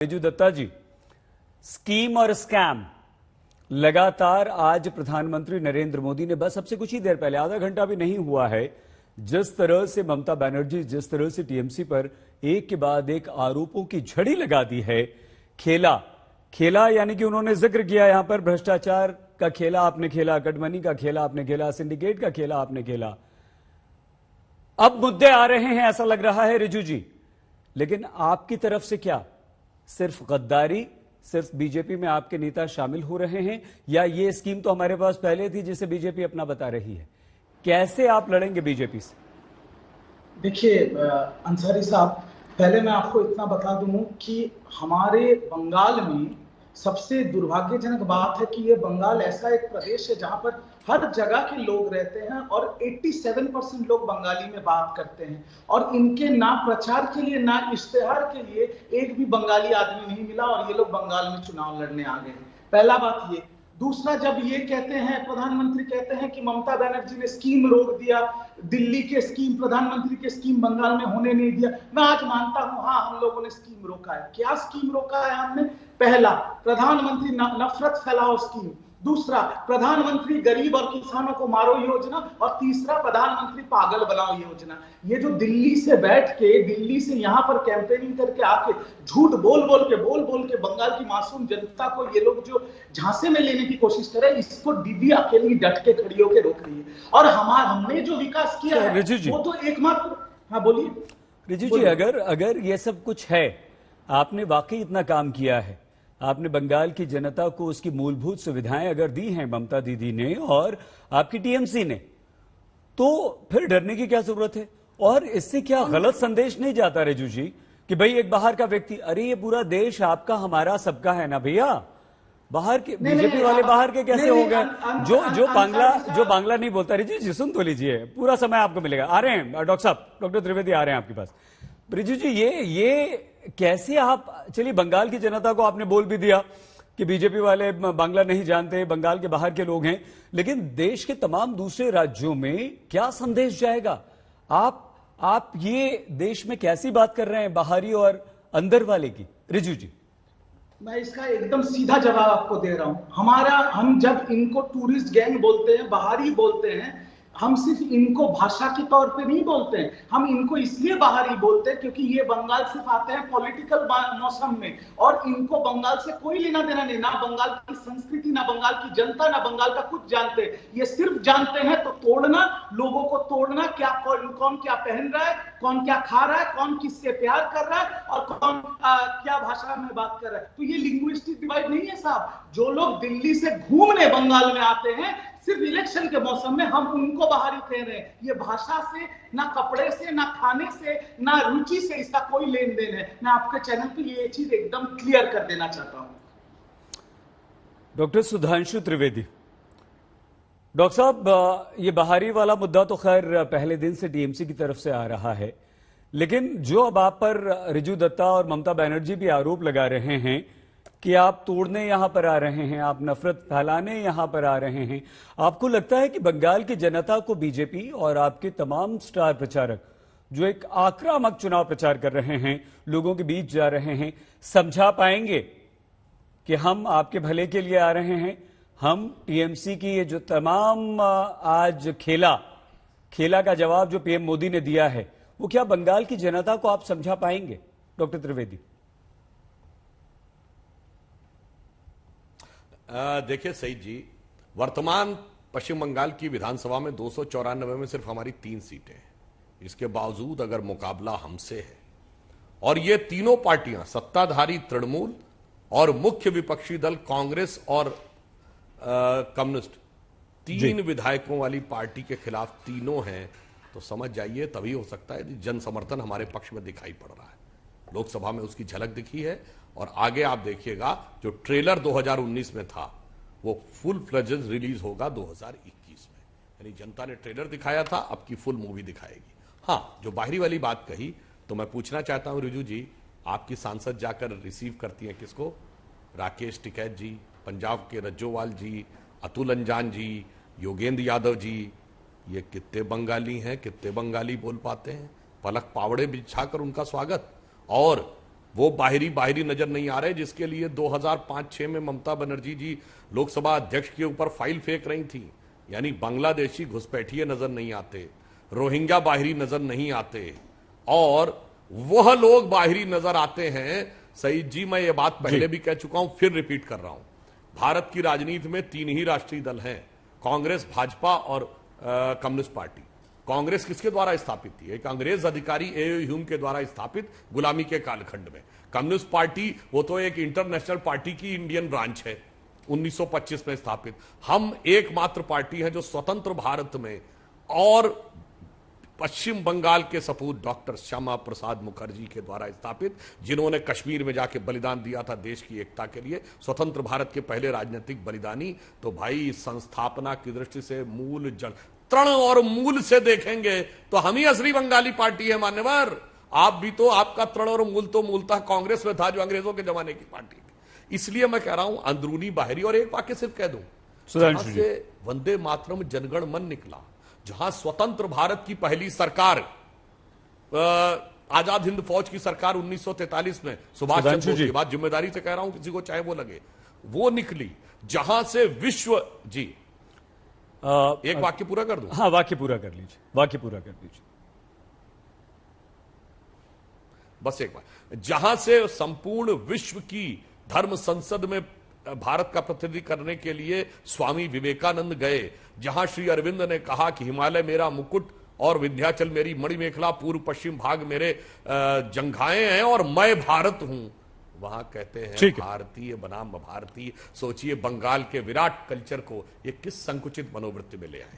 रिजू दत्ता जी, scheme और scam लगातार आज प्रधानमंत्री नरेंद्र मोदी ने बस अब से कुछ ही देर पहले, आधा घंटा भी नहीं हुआ है, जिस तरह से ममता बनर्जी जिस तरह से टीएमसी पर एक के बाद एक आरोपों की झड़ी लगा दी है। खेला खेला यानी कि उन्होंने जिक्र किया यहां पर भ्रष्टाचार का खेला आपने खेला, कटमनी का खेला आपने खेला, सिंडिकेट का खेला आपने खेला। अब मुद्दे आ रहे हैं ऐसा लग रहा है रिजू जी, लेकिन आपकी तरफ से क्या सिर्फ गद्दारी, सिर्फ बीजेपी में आपके नेता शामिल हो रहे हैं, या ये स्कीम तो हमारे पास पहले थी जिसे बीजेपी अपना बता रही है? कैसे आप लड़ेंगे बीजेपी से? देखिए अंसारी साहब, पहले मैं आपको इतना बता दूं कि हमारे बंगाल में सबसे दुर्भाग्यजनक बात है कि ये बंगाल ऐसा एक प्रदेश है जहां पर हर जगह के लोग रहते हैं और 87% लोग बंगाली में बात करते हैं, और इनके ना प्रचार के लिए ना इश्तेहार के लिए एक भी बंगाली आदमी नहीं मिला और ये लोग बंगाल में चुनाव लड़ने आ गए। पहला बात ये। दूसरा, जब ये कहते हैं, प्रधानमंत्री कहते हैं कि ममता बनर्जी ने स्कीम रोक दिया, दिल्ली के स्कीम, प्रधानमंत्री के स्कीम बंगाल में होने नहीं दिया, मैं आज मानता हूं हाँ हम लोगों ने स्कीम रोका है। क्या स्कीम रोका है हमने? पहला, प्रधानमंत्री नफरत फैलाओ स्कीम। दूसरा, प्रधानमंत्री गरीब और किसानों को मारो योजना। और तीसरा, प्रधानमंत्री पागल बनाओ योजना। ये जो दिल्ली से बैठ के, दिल्ली से यहां पर कैंपेनिंग करके आके झूठ बोल बोल के बंगाल की मासूम जनता को ये लोग जो झांसे में लेने की कोशिश करे, इसको दीदी अकेली डट के खड़ी होकर रोक रही है। और हमने जो विकास किया है वो तो एकमात्र। हाँ बोलिए रिजू जी, अगर ये सब कुछ है, आपने वाकई इतना काम किया है, आपने बंगाल की जनता को उसकी मूलभूत सुविधाएं अगर दी हैं ममता दीदी ने और आपकी टीएमसी ने, तो फिर डरने की क्या जरूरत है? और इससे क्या गलत संदेश नहीं जाता रिजू जी कि भाई एक बाहर का व्यक्ति, अरे ये पूरा देश आपका हमारा सबका है ना भैया, बाहर के बीजेपी वाले बाहर के कैसे हो गए? जो बांग्ला नहीं बोलता, रिजू जी सुन तो लीजिए, पूरा समय आपको मिलेगा। आ रहे हैं डॉक्टर साहब, डॉक्टर त्रिवेदी आ रहे हैं आपके पास। रिजू जी, ये कैसे आप, चलिए बंगाल की जनता को आपने बोल भी दिया कि बीजेपी वाले बांग्ला नहीं जानते, बंगाल के बाहर के लोग हैं, लेकिन देश के तमाम दूसरे राज्यों में क्या संदेश जाएगा? आप ये देश में कैसी बात कर रहे हैं, बाहरी और अंदर वाले की? रिजू जी, मैं इसका एकदम सीधा जवाब आपको दे रहा हूं। हम जब इनको टूरिस्ट गैंग बोलते हैं, बाहरी बोलते हैं, हम सिर्फ इनको भाषा के तौर पे नहीं बोलते हैं, हम इनको इसलिए बाहरी बोलते हैं क्योंकि ये बंगाल सिर्फ आते हैं पॉलिटिकल मौसम में, और इनको बंगाल से कोई लेना देना नहीं, ना बंगाल की संस्कृति, ना बंगाल की जनता, ना बंगाल का कुछ जानते। ये सिर्फ जानते हैं तो तोड़ना, लोगों को तोड़ना, क्या कौन क्या पहन रहा है, कौन क्या खा रहा है, कौन किससे प्यार कर रहा है, और कौन क्या भाषा में बात कर रहा है। तो ये लिंग्विस्टिक डिवाइड नहीं है साहब। जो लोग दिल्ली से घूमने बंगाल में आते हैं सिर्फ इलेक्शन के मौसम में, हम उनको बाहरी कह रहे हैं। ये भाषा से, ना कपड़े से, ना खाने से, ना रुचि से इसका कोई लेन देन है। मैं आपके चैनल पे ये चीज एकदम क्लियर कर देना चाहता हूं। डॉक्टर सुधांशु त्रिवेदी, डॉक्टर साहब, ये बाहरी वाला मुद्दा तो खैर पहले दिन से टीएमसी की तरफ से आ रहा है, लेकिन जो अब आप पर रिजू दत्ता और ममता बनर्जी भी आरोप लगा रहे हैं कि आप तोड़ने यहां पर आ रहे हैं, आप नफरत फैलाने यहां पर आ रहे हैं, आपको लगता है कि बंगाल की जनता को बीजेपी और आपके तमाम स्टार प्रचारक जो एक आक्रामक चुनाव प्रचार कर रहे हैं, लोगों के बीच जा रहे हैं, समझा पाएंगे कि हम आपके भले के लिए आ रहे हैं? हम टीएमसी की ये जो तमाम आज खेला का जवाब जो पीएम मोदी ने दिया है, वो क्या बंगाल की जनता को आप समझा पाएंगे? डॉक्टर त्रिवेदी, देखिए सईद जी, वर्तमान पश्चिम बंगाल की विधानसभा में 294 में सिर्फ हमारी 3 सीटें हैं। इसके बावजूद अगर मुकाबला हमसे है, और ये तीनों पार्टियां, सत्ताधारी तृणमूल और मुख्य विपक्षी दल कांग्रेस और कम्युनिस्ट, 3 विधायकों वाली पार्टी के खिलाफ तीनों हैं, तो समझ जाइए तभी हो सकता है जन समर्थन हमारे पक्ष में दिखाई पड़ रहा है। लोकसभा में उसकी झलक दिखी है, और आगे आप देखिएगा जो ट्रेलर 2019 में था वो फुल फ्लेजेड रिलीज होगा 2021 में। यानी जनता ने ट्रेलर दिखाया था, अब की फुल मूवी दिखाएगी। हाँ, जो बाहरी वाली बात कही, तो मैं पूछना चाहता हूं रिजू जी, आपकी सांसद जाकर रिसीव करती हैं किसको? राकेश टिकैत जी, पंजाब के रज्जोवाल जी, अतुल अंजान जी, योगेंद्र यादव जी, ये कितने बंगाली हैं, कितने बंगाली बोल पाते हैं? पलक पावड़े बिछाकर उनका स्वागत। और वो बाहरी नजर नहीं आ रहे जिसके लिए 2005-6 में ममता बनर्जी जी लोकसभा अध्यक्ष के ऊपर फाइल फेंक रही थी। यानी बांग्लादेशी घुसपैठिए नजर नहीं आते, रोहिंग्या बाहरी नजर नहीं आते, और वह लोग बाहरी नजर आते हैं। सईद जी, मैं ये बात पहले भी कह चुका हूं, फिर रिपीट कर रहा हूं। भारत की राजनीति में 3 ही राष्ट्रीय दल हैं, कांग्रेस, भाजपा और कम्युनिस्ट पार्टी। कांग्रेस किसके द्वारा स्थापित थी? एक अंग्रेज अधिकारी ए ह्यूम के द्वारा स्थापित गुलामी के कालखंड में। कम्युनिस्ट पार्टी वो तो एक इंटरनेशनल पार्टी की इंडियन ब्रांच है, 1925 में स्थापित। हम एकमात्र पार्टी हैं जो स्वतंत्र भारत में और पश्चिम बंगाल के सपूत डॉक्टर श्यामा प्रसाद मुखर्जी के द्वारा स्थापित, जिन्होंने कश्मीर में जाके बलिदान दिया था देश की एकता के लिए, स्वतंत्र भारत के पहले राजनीतिक बलिदानी। तो भाई, संस्थापना की दृष्टि से मूल जड़, तृण और मूल से देखेंगे तो हम ही असली बंगाली पार्टी है मान्यवर। आप भी तो, आपका तृण और मूल तो मूलतः कांग्रेस में था, जो अंग्रेजों के जमाने की पार्टी थी। इसलिए मैं कह रहा हूं, अंदरूनी बाहरी। और एक वाक्य सिर्फ कह दूं, जहां से वंदे मातरम जनगण मन निकला, जहां स्वतंत्र भारत की पहली सरकार, आजाद हिंद फौज की सरकार 1943 में सुभाष चंद्र बोस के बाद, जिम्मेदारी से कह रहा हूं, किसी को चाहे वो लगे, वो निकली, जहां से विश्व जी एक वाक्य पूरा कर दूं? हाँ, वाक्य पूरा कर लीजिए, वाक्य पूरा कर लीजिए। बस एक बार, जहां से संपूर्ण विश्व की धर्म संसद में भारत का प्रतिनिधि करने के लिए स्वामी विवेकानंद गए, जहां श्री अरविंद ने कहा कि हिमालय मेरा मुकुट और विंध्याचल मेरी मणिमेखला, पूर्व पश्चिम भाग मेरे जंघाएं हैं और मैं भारत हूं, वहां कहते हैं भारतीय बनाम भारतीय। सोचिए, बंगाल के विराट कल्चर को ये किस संकुचित मनोवृत्ति में ले आए।